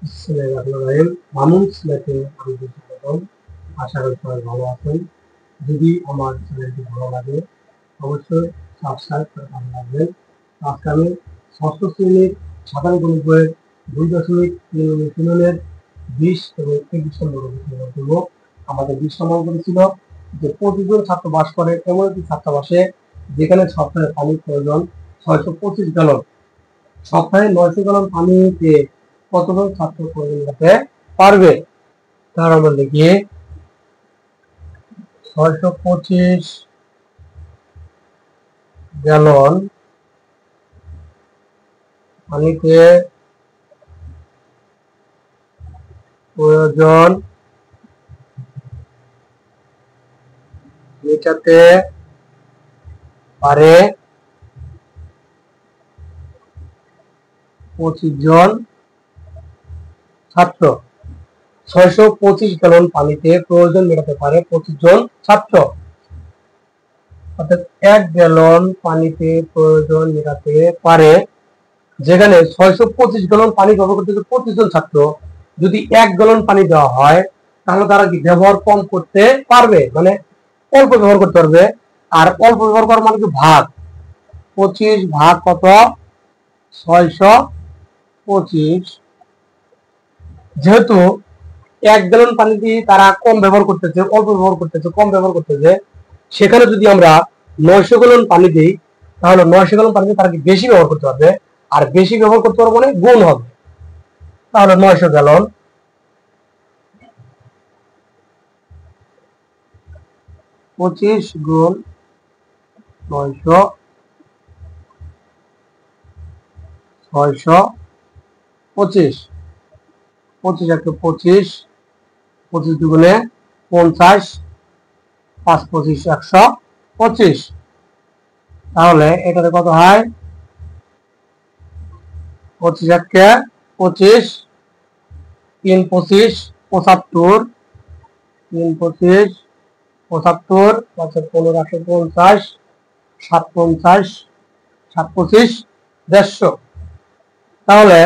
বিসমিল্লাহিররহমানিররহিম। মামুন সিলেটে আমি স্বাগতম। আশা করি সবাই ভালো আছেন। যদি আমার চ্যানেলটি ভালো লাগে অবশ্যই সাবস্ক্রাইব করে পাশে থাকবেন। আজকে আমি ষষ্ঠ শ্রেণীর সাধারণ গণিত বইয়ের 2.3 অনুশীলনের 20 এবং 21 নম্বর অনুশীলন করব। আমাদের 20 নম্বর করেছিল যে 25 জন ছাত্র বাস করে এমন একটি ছাত্রাবাসে যেখানে সপ্তাহে পানির প্রয়োজন 625 গ্যালন। সপ্তাহে 900 গ্যালন পানিতে কতজন ছাত্র প্রয়োজন মেটাতে পারবে? তার আমরা লিখি 625 গ্যালন পানিতে প্রয়োজন মেটাতে পারে 25 জন ছাত্র। 625 গ্যালন পানিতে প্রয়োজন মেটাতে পারে 25 জন ছাত্র। অর্থাৎ 1 গ্যালন পানিতে প্রয়োজন মেটাতে পারে, যেখানে 625 গ্যালন পানি ব্যবহার করতে 25 জন ছাত্র। যদি 1 গ্যালন পানি দেওয়া হয় তাহলে তারা কি ব্যবহার কম করতে পারবে, মানে অল্প ব্যবহার করতে পারবে। আর অল্প ব্যবহার করার মানে কি ভাগ 25 ভাগ কত 625। যেহেতু 1 গ্যালন পানি দিয়ে তারা কম ব্যবহার করতেছে, অল্প ব্যবহার করতেছে, কম ব্যবহার করতেছে, সেখানে যদি আমরা 900 গ্যালন পানি দিই তাহলে 900 গ্যালন পানিতে তারা কি বেশি ব্যবহার করতে পারবে। আর বেশি ব্যবহার করতে পারবে মানে গুণ হবে। তাহলে 900 গ্যালন 25 গুণ 900 625। 25 একে 25, 25 দুগুণে 50, 5 25 125। তাহলে এটাতে কত হয় 25 একে 25, 3 25 75, 3 25 75, 5 15 150, 7 50, 7 25 150। তাহলে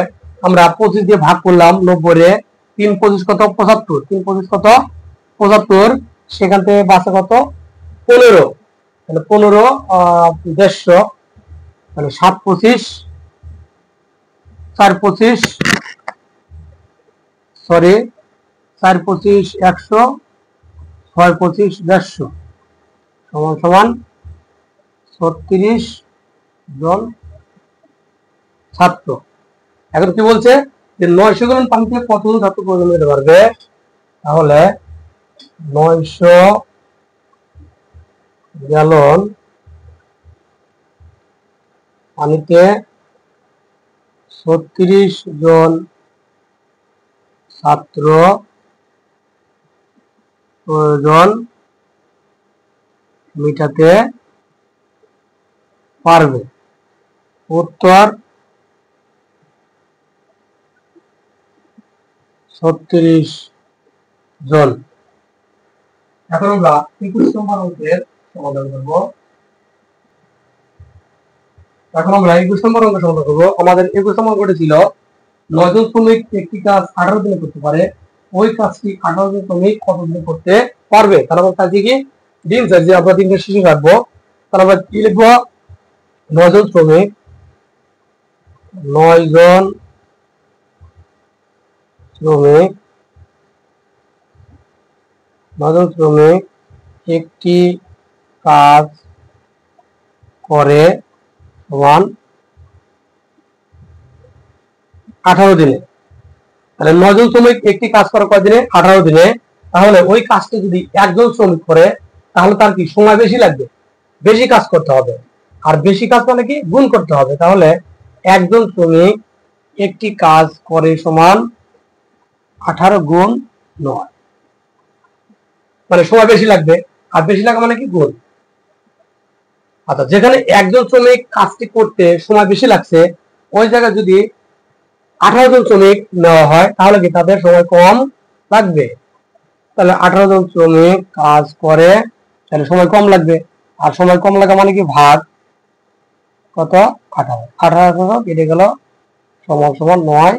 আমরা 25 দিয়ে ভাগ করলাম 90 রে, 3 25 কত 75, 3 25 কত 75, সেখান থেকে বাঁচে কত 15, তাহলে 15 150, তাহলে 7 25 4 25 সরি 4 25 100, 6 25 150 সমান সমান 36 জন ছাত্র। এখন কি বলছে যে 900 গ্যালন পানিতে কতজন ছাত্র প্রয়োজন হতে পারবে? তাহলে 900 গ্যালন পানিতে 36 জন ছাত্র প্রয়োজন মেটাতে পারবে। উত্তর 36 জন। এখন আমরা 21 নম্বর অঙ্কের সমাধান করব। এখন আমরা 21 নম্বর অঙ্ক সমাধান করব। আমাদের 21 নম্বর অঙ্কটি ছিল 9 জন শ্রমিক একটি কাজ 18 দিনে করতে পারে, ওই কাজটি 18 জন শ্রমিক কত দিনে করতে পারবে? তাহলে আমরা কাজে কি দিন স্যার যে আমরা দিনটা শেষে রাখবো। তাহলে আমরা কি লিখবো 9 জন শ্রমিক 9 জন শ্রমিক 9 জন শ্রমিক একটি কাজ করে সমান 18 দিনে। তাহলে 9 জন শ্রমিক একটি কাজ করে কয় দিনে 18 দিনে। তাহলে ওই কাজটি যদি একজন শ্রমিক করে তাহলে তার কি সময় বেশি লাগবে, বেশি কাজ করতে হবে। আর বেশি কাজ মানে কি গুণ করতে হবে। তাহলে একজন শ্রমিক একটি কাজ করে সমান 18 গুণ 9, মানে সময় বেশি লাগবে। আর বেশি লাগা মানে কি গুণ। আচ্ছা, যেখানে একজন শ্রমিক কাজটি করতে সময় বেশি লাগছে ওই জায়গায় যদি 18 জন শ্রমিক নেওয়া হয় তাহলে কি তাদের সময় কম লাগবে। তাহলে 18 জন শ্রমিক কাজ করে তাহলে সময় কম লাগবে। আর সময় কম লাগা মানে কি ভাগ কত 18, 18 কেটে গেল সমান সমান 9।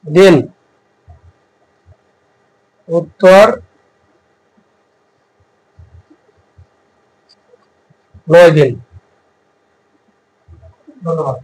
দিন। উত্তর 9 দিন। ধন্যবাদ।